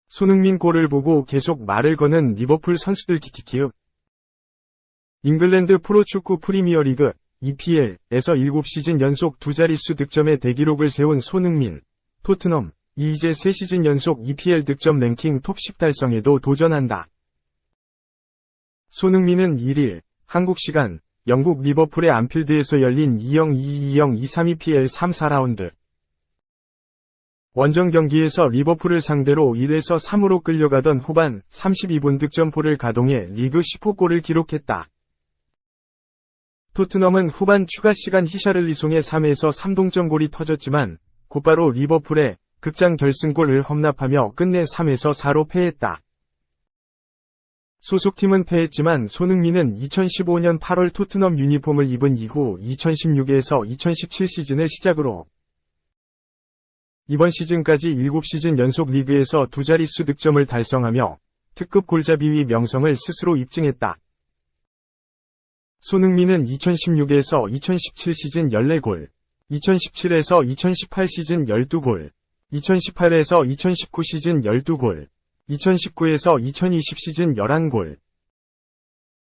손흥민 골을 보고 계속 말을 거는 리버풀 선수들 키키키윽. 잉글랜드 프로축구 프리미어리그 EPL에서 7시즌 연속 두 자릿수 득점의 대기록을 세운 손흥민, 토트넘, 이제 3시즌 연속 EPL 득점 랭킹 톱10 달성에도 도전한다. 손흥민은 1일 한국 시간 영국 리버풀의 안필드에서 열린 2022-2023 EPL 3-4라운드 원정 경기에서 리버풀을 상대로 1에서 3으로 끌려가던 후반 32분 득점포를 가동해 리그 10호 골을 기록했다. 토트넘은 후반 추가 시간 히샤를리송의 3에서 3동점골이 터졌지만 곧바로 리버풀의 극장 결승골을 험납하며 끝내 3에서 4로 패했다. 소속팀은 패했지만 손흥민은 2015년 8월 토트넘 유니폼을 입은 이후 2016에서 2017 시즌을 시작으로 이번 시즌까지 7시즌 연속 리그에서 두 자릿수 득점을 달성하며 특급 골잡이의 명성을 스스로 입증했다. 손흥민은 2016에서 2017 시즌 14골, 2017에서 2018 시즌 12골, 2018에서 2019 시즌 12골, 2019에서 2020 시즌 11골,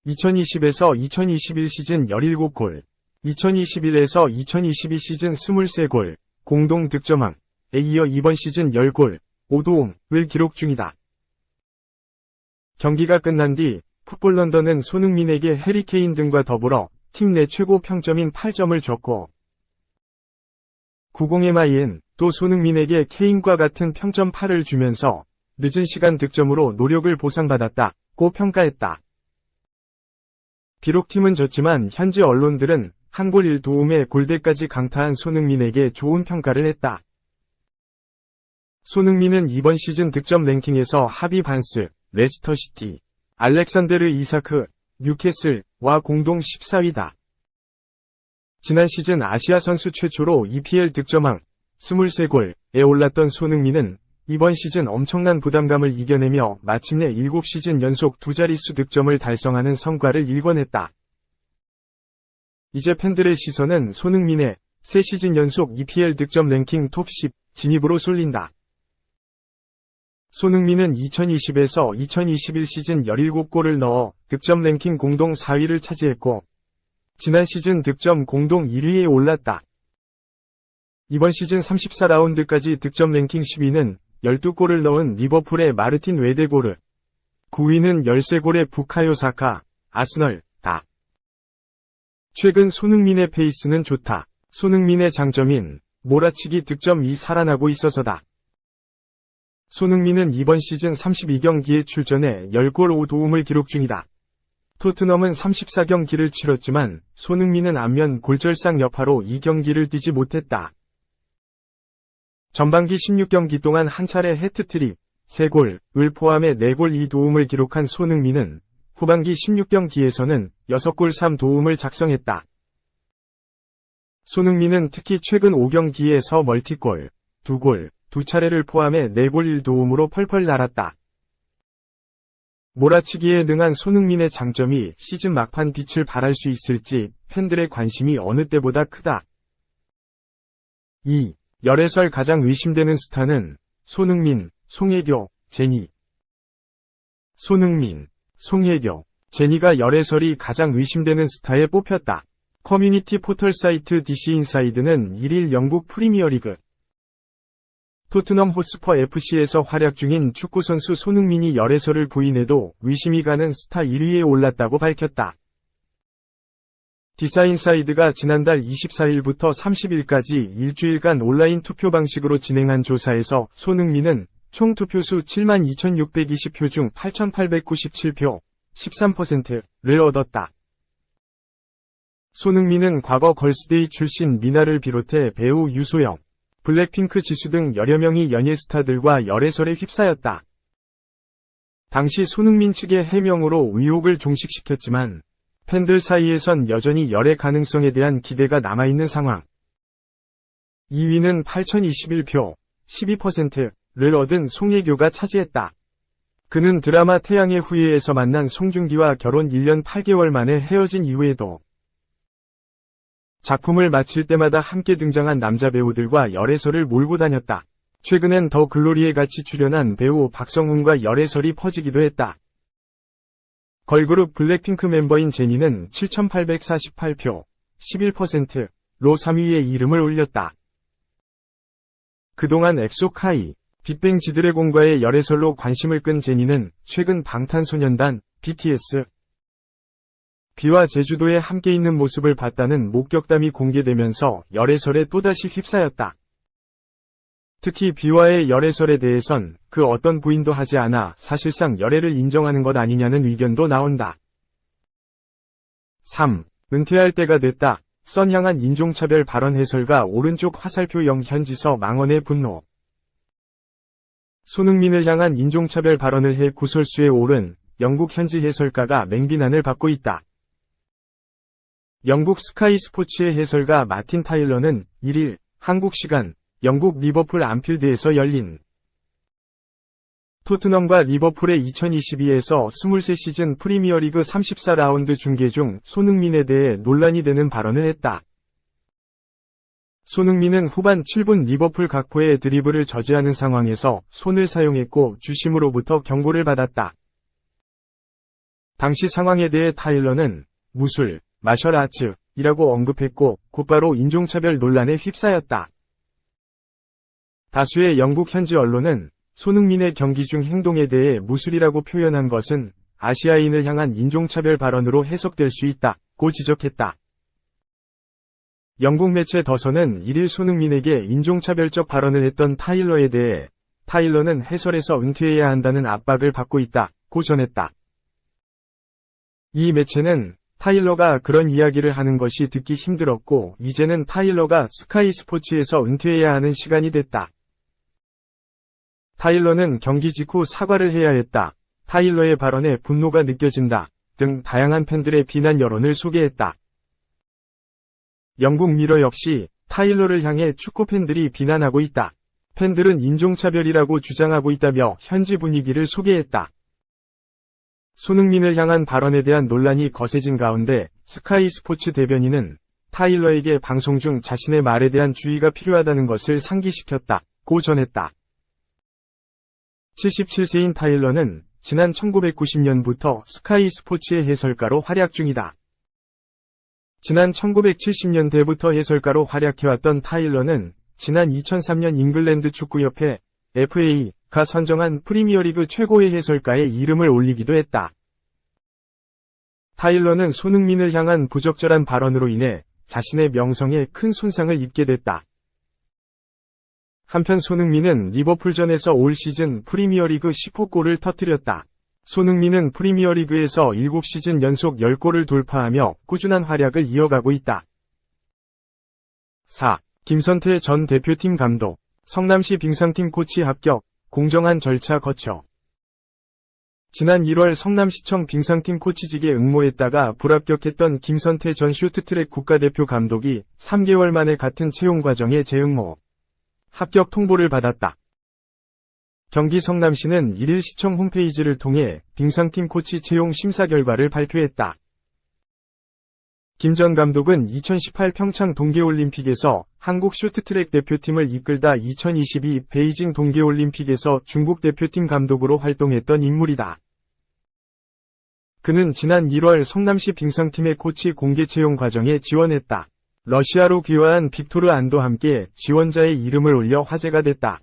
2020에서 2021 시즌 17골, 2021에서 2022 시즌 23골, 공동 득점왕에 이어 이번 시즌 10골, 5도움을 기록 중이다. 경기가 끝난 뒤 풋볼 런던은 손흥민에게 해리 케인 등과 더불어 팀 내 최고 평점인 8점을 줬고 90MIN 또 손흥민에게 케인과 같은 평점 8을 주면서 늦은 시간 득점으로 노력을 보상받았다고 평가했다. 비록 팀은 졌지만 현지 언론들은 한 골 1도움에 골대까지 강타한 손흥민에게 좋은 평가를 했다. 손흥민은 이번 시즌 득점 랭킹에서 하비 반스, 레스터시티, 알렉산데르 이사크, 뉴캐슬과 공동 14위다. 지난 시즌 아시아 선수 최초로 EPL 득점왕 23골에 올랐던 손흥민은 이번 시즌 엄청난 부담감을 이겨내며 마침내 7시즌 연속 두 자릿수 득점을 달성하는 성과를 일궈냈다. 이제 팬들의 시선은 손흥민의 3시즌 연속 EPL 득점 랭킹 톱10 진입으로 쏠린다. 손흥민은 2020에서 2021 시즌 17골을 넣어 득점 랭킹 공동 4위를 차지했고 지난 시즌 득점 공동 1위에 올랐다. 이번 시즌 34라운드까지 득점 랭킹 10위는 12골을 넣은 리버풀의 마르틴 웨데고르, 9위는 13골의 부카요 사카, 아스널다. 최근 손흥민의 페이스는 좋다. 손흥민의 장점인 몰아치기 득점이 살아나고 있어서다. 손흥민은 이번 시즌 32경기에 출전해 10골 5도움을 기록 중이다. 토트넘은 34경기를 치렀지만 손흥민은 안면 골절상 여파로 이 경기를 뛰지 못했다. 전반기 16경기 동안 한 차례 해트트릭, 3골을 포함해 4골 2도움을 기록한 손흥민은 후반기 16경기에서는 6골 3도움을 작성했다. 손흥민은 특히 최근 5경기에서 멀티골, 2골, 2차례를 포함해 4골 1도움으로 펄펄 날았다. 몰아치기에 능한 손흥민의 장점이 시즌 막판 빛을 발할 수 있을지 팬들의 관심이 어느 때보다 크다. 2. 열애설 가장 의심되는 스타는 손흥민, 송혜교, 제니. 손흥민, 송혜교, 제니가 열애설이 가장 의심되는 스타에 뽑혔다. 커뮤니티 포털 사이트 DC인사이드는 1일 영국 프리미어리그 토트넘 호스퍼 FC에서 활약 중인 축구선수 손흥민이 열애설을 부인해도 의심이 가는 스타 1위에 올랐다고 밝혔다. 디사인사이드가 지난달 24일부터 30일까지 일주일간 온라인 투표 방식으로 진행한 조사에서 손흥민은 총 투표수 72,620표 중 8,897표, 13%를 얻었다. 손흥민은 과거 걸스데이 출신 미나를 비롯해 배우 유소영, 블랙핑크 지수 등 여러 명의 연예 스타들과 열애설에 휩싸였다. 당시 손흥민 측의 해명으로 의혹을 종식시켰지만 팬들 사이에선 여전히 열애 가능성에 대한 기대가 남아있는 상황. 2위는 8,021표, 12%를 얻은 송혜교가 차지했다. 그는 드라마 태양의 후예에서 만난 송중기와 결혼 1년 8개월 만에 헤어진 이후에도 작품을 마칠 때마다 함께 등장한 남자 배우들과 열애설을 몰고 다녔다. 최근엔 더 글로리에 같이 출연한 배우 박성훈과 열애설이 퍼지기도 했다. 걸그룹 블랙핑크 멤버인 제니는 7,848표, 11%로 3위에 이름을 올렸다. 그동안 엑소 카이, 빅뱅 지드래곤과의 열애설로 관심을 끈 제니는 최근 방탄소년단, BTS, 비와 제주도에 함께 있는 모습을 봤다는 목격담이 공개되면서 열애설에 또다시 휩싸였다. 특히 비와의 열애설에 대해선 그 어떤 부인도 하지 않아 사실상 열애를 인정하는 것 아니냐는 의견도 나온다. 3. 은퇴할 때가 됐다. 선 향한 인종차별 발언 해설가 오른쪽 화살표 영현지서 망언의 분노. 손흥민을 향한 인종차별 발언을 해 구설수에 오른 영국 현지 해설가가 맹비난을 받고 있다. 영국 스카이 스포츠의 해설가 마틴 타일러는 1일 한국 시간 영국 리버풀 안필드에서 열린 토트넘과 리버풀의 2022에서 23시즌 프리미어리그 34라운드 중계 중 손흥민에 대해 논란이 되는 발언을 했다. 손흥민은 후반 7분 리버풀 각포의 드리블을 저지하는 상황에서 손을 사용했고 주심으로부터 경고를 받았다. 당시 상황에 대해 타일러는 무술, 마셜아츠이라고 언급했고 곧바로 인종차별 논란에 휩싸였다. 다수의 영국 현지 언론은 손흥민의 경기 중 행동에 대해 무술이라고 표현한 것은 아시아인을 향한 인종차별 발언으로 해석될 수 있다고 지적했다. 영국 매체 더선은 1일 손흥민에게 인종차별적 발언을 했던 타일러에 대해 타일러는 해설에서 은퇴해야 한다는 압박을 받고 있다고 전했다. 이 매체는 타일러가 그런 이야기를 하는 것이 듣기 힘들었고 이제는 타일러가 스카이 스포츠에서 은퇴해야 하는 시간이 됐다. 타일러는 경기 직후 사과를 해야 했다. 타일러의 발언에 분노가 느껴진다. 등 다양한 팬들의 비난 여론을 소개했다. 영국 미러 역시 타일러를 향해 축구 팬들이 비난하고 있다. 팬들은 인종차별이라고 주장하고 있다며 현지 분위기를 소개했다. 손흥민을 향한 발언에 대한 논란이 거세진 가운데 스카이 스포츠 대변인은 타일러에게 방송 중 자신의 말에 대한 주의가 필요하다는 것을 상기시켰다고 전했다. 77세인 타일러는 지난 1990년부터 스카이 스포츠의 해설가로 활약 중이다. 지난 1970년대부터 해설가로 활약해왔던 타일러는 지난 2003년 잉글랜드 축구협회 FA가 선정한 프리미어리그 최고의 해설가에 이름을 올리기도 했다. 타일러는 손흥민을 향한 부적절한 발언으로 인해 자신의 명성에 큰 손상을 입게 됐다. 한편 손흥민은 리버풀전에서 올 시즌 프리미어리그 10호 골을 터뜨렸다. 손흥민은 프리미어리그에서 7시즌 연속 10골을 돌파하며 꾸준한 활약을 이어가고 있다. 4. 김선태 전 대표팀 감독, 성남시 빙상팀 코치 합격, 공정한 절차 거쳐. 지난 1월 성남시청 빙상팀 코치직에 응모했다가 불합격했던 김선태 전 쇼트트랙 국가대표 감독이 3개월 만에 같은 채용 과정에 재응모, 합격 통보를 받았다. 경기 성남시는 1일 시청 홈페이지를 통해 빙상팀 코치 채용 심사 결과를 발표했다. 김 전 감독은 2018 평창 동계올림픽에서 한국 쇼트트랙 대표팀을 이끌다 2022 베이징 동계올림픽에서 중국 대표팀 감독으로 활동했던 인물이다. 그는 지난 1월 성남시 빙상팀의 코치 공개 채용 과정에 지원했다. 러시아로 귀화한 빅토르 안도 함께 지원자의 이름을 올려 화제가 됐다.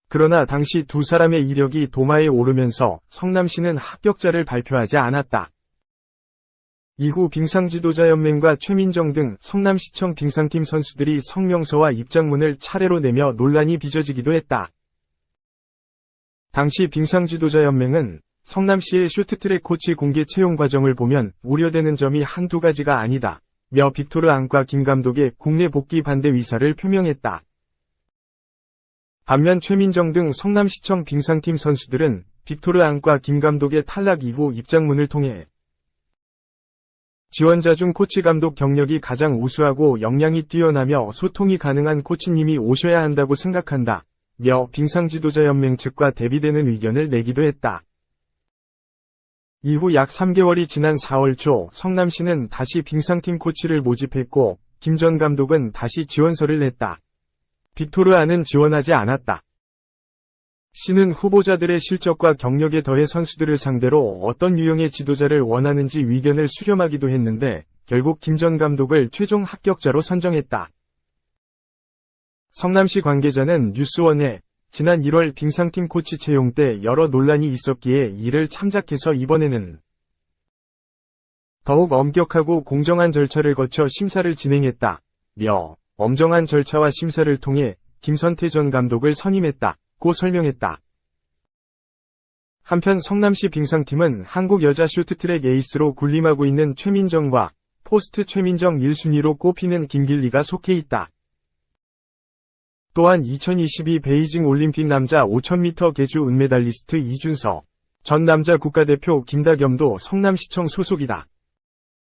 그러나 당시 두 사람의 이력이 도마에 오르면서 성남시는 합격자를 발표하지 않았다. 이후 빙상지도자연맹과 최민정 등 성남시청 빙상팀 선수들이 성명서와 입장문을 차례로 내며 논란이 빚어지기도 했다. 당시 빙상지도자연맹은 성남시의 쇼트트랙 코치 공개 채용 과정을 보면 우려되는 점이 한두 가지가 아니다. 며 빅토르 안과 김 감독의 국내 복귀 반대 의사를 표명했다. 반면 최민정 등 성남시청 빙상팀 선수들은 빅토르 안과 김 감독의 탈락 이후 입장문을 통해 지원자 중 코치 감독 경력이 가장 우수하고 역량이 뛰어나며 소통이 가능한 코치님이 오셔야 한다고 생각한다. 며 빙상지도자연맹 측과 대비되는 의견을 내기도 했다. 이후 약 3개월이 지난 4월 초 성남시는 다시 빙상팀 코치를 모집했고 김 전 감독은 다시 지원서를 냈다. 빅토르아는 지원하지 않았다. 시는 후보자들의 실적과 경력에 더해 선수들을 상대로 어떤 유형의 지도자를 원하는지 의견을 수렴하기도 했는데 결국 김 전 감독을 최종 합격자로 선정했다. 성남시 관계자는 뉴스원에 지난 1월 빙상팀 코치 채용 때 여러 논란이 있었기에 이를 참작해서 이번에는 더욱 엄격하고 공정한 절차를 거쳐 심사를 진행했다. 엄정한 절차와 심사를 통해 김선태 전 감독을 선임했다고 설명했다. 한편 성남시 빙상팀은 한국 여자 쇼트트랙 에이스로 군림하고 있는 최민정과 포스트 최민정 1순위로 꼽히는 김길리가 속해 있다. 또한 2022 베이징 올림픽 남자 5000m 계주 은메달리스트 이준서, 전 남자 국가대표 김다겸도 성남시청 소속이다.